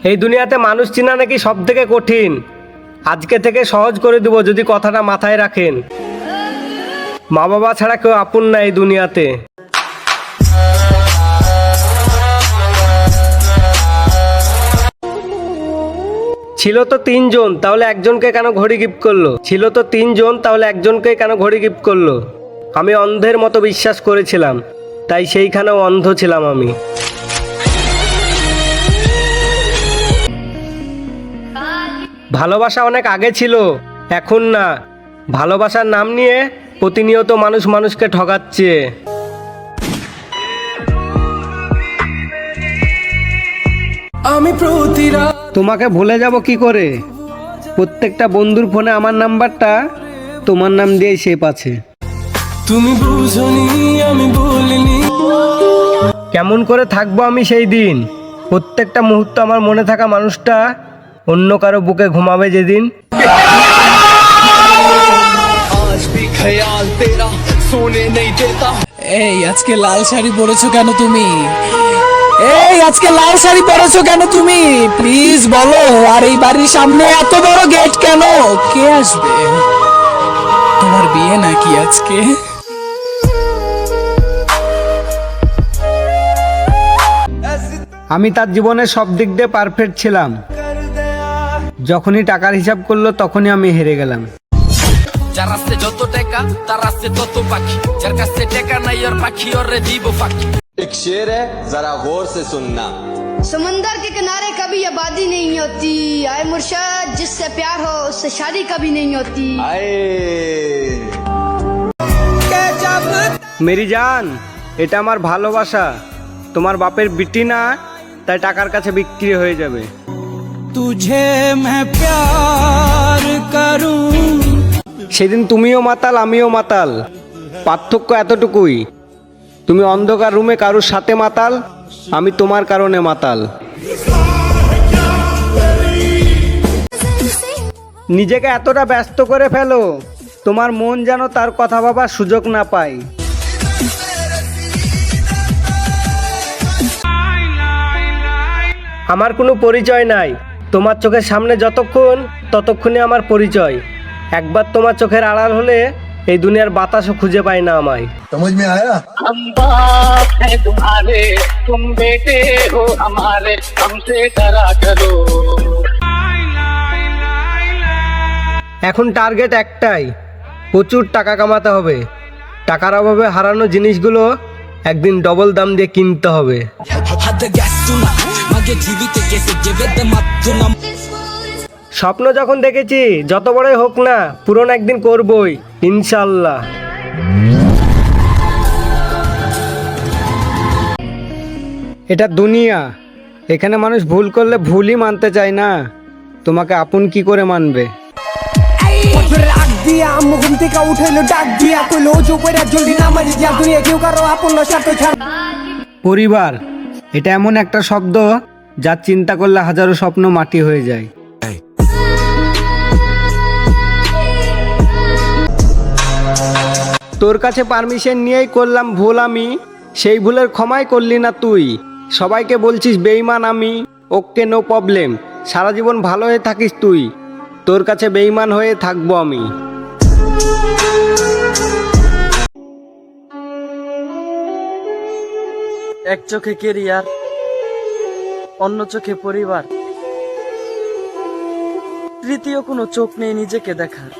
এই দুনিয়াতে মানুষ চেনা নাকি সব থেকে কঠিন। আজকে থেকে সহজ করে দেব যদি কথাটা মাথায় রাখেন। মা বাবা ছাড়া কেউ আপন না এই দুনিয়াতে। ছিল তো তিনজন, তাহলে একজনকে কেন ঘড়ি গিফট করলো? ছিল তো তিনজন, তাহলে একজনকে কেন ঘড়ি গিফট করলো? আমি অন্ধের মতো বিশ্বাস করেছিলাম, তাই সেইখানেও অন্ধ ছিলাম আমি। ভালোবাসা অনেক আগে ছিল, এখন না। ভালোবাসার নাম নিয়ে প্রতিনিয়ত মানুষ মানুষকে ঠকাচ্ছে। আমি তোমাকে ভুলে যাব কি করে? প্রত্যেকটা বন্ধুর ফোনে আমার নাম্বারটা তোমার নাম দিয়েই সেভ আছে। তুমি বুঝনি আমি বলিনি। কেমন করে থাকবো আমি সেই দিন? প্রত্যেকটা মুহূর্ত আমার মনে থাকা মানুষটা অন্য কারো বুকে ঘুমাবে যেদিন। এই আজকে লাল শাড়ি পরেছো কেন তুমি? এই আজকে লাল শাড়ি পরেছো কেন তুমি? প্লিজ বলো। আর এই বাড়ির সামনে এত বড় গেট কেন? কে আসবে? তোমার বিয়ে নাকি আজকে? আমি তার জীবনের সব দিক দিয়ে পারফেক্ট ছিলাম। যখনই টাকার হিসাব করলো তখনই আমি হেরে গেলাম। যার কাছে যত টাকা তার কাছে তত পাখি, যার কাছে টাকা নাই ওর পাখি ওরে দিব ফাঁকি। एक शेर है जरा गौर से सुनना। समंदर के किनारे कभी आबादी नहीं होती, आए मुर्शद जिससे प्यार हो उससे शादी कभी नहीं होती। মেরি জান, এটা আমার ভালোবাসা। তোমার বাপের বিটি না, তাই টাকার কাছে বিক্রি হয়ে যাবে। তুঝে मैं प्यार करूं। সেদিন তুমিও মাতাল আমিও মাতাল, পার্থক্য এতটুকুই। তুমি অন্ধকার রুমে কারোর সাথে মাতাল, আমি তোমার কারণে মাতাল। নিজেকে এতটা ব্যস্ত করে ফেলো তোমার মন যেন তার কথা ভাবার সুযোগ না পায়। আমার কোনো পরিচয় নাই, তোমার চোখের সামনে যতক্ষণ ততক্ষণই আমার পরিচয়। একবার তোমার চোখের আড়াল হলে এই দুনিয়ার বাতাসও খুঁজে পাই না আমায়। समझ में आया? हम बाप है तुम्हारे, तुम बेटे हो हमारे, हमसे डरा करो। এখন টার্গেট একটাই, প্রচুর টাকা কামাতে হবে। টাকার অভাবে হারানো জিনিসগুলো একদিন ডবল দাম দিয়ে কিনতে হবে। স্বপ্ন যখন দেখেছি যত বড়ই হোক না, পূরণ একদিন করবই ইনশাল্লাহ। এটা দুনিয়া, এখানে মানুষ ভুল করলে ভুলই মানতে চায় না, তোমাকে আপন কি করে মানবে? পরিবার এটা এমন একটা শব্দ যার চিন্তা করলে হাজারো স্বপ্ন মাটি হয়ে যায়। তোর কাছে পারমিশন নিয়েই করলাম ভুল আমি, সেই ভুলের ক্ষমাই করলি না তুই। সবাইকে বলছিস বেঈমান আমি, ওকে নো প্রবলেম। সারা জীবন ভালো হয়ে থাকিস তুই, তোর কাছে বেঈমান হয়ে থাকবো আমি। এক চোখে কেরিয়ার, অন্য চোখে পরিবার, তৃতীয় কোনো চোখ নেই নিজেকে দেখার।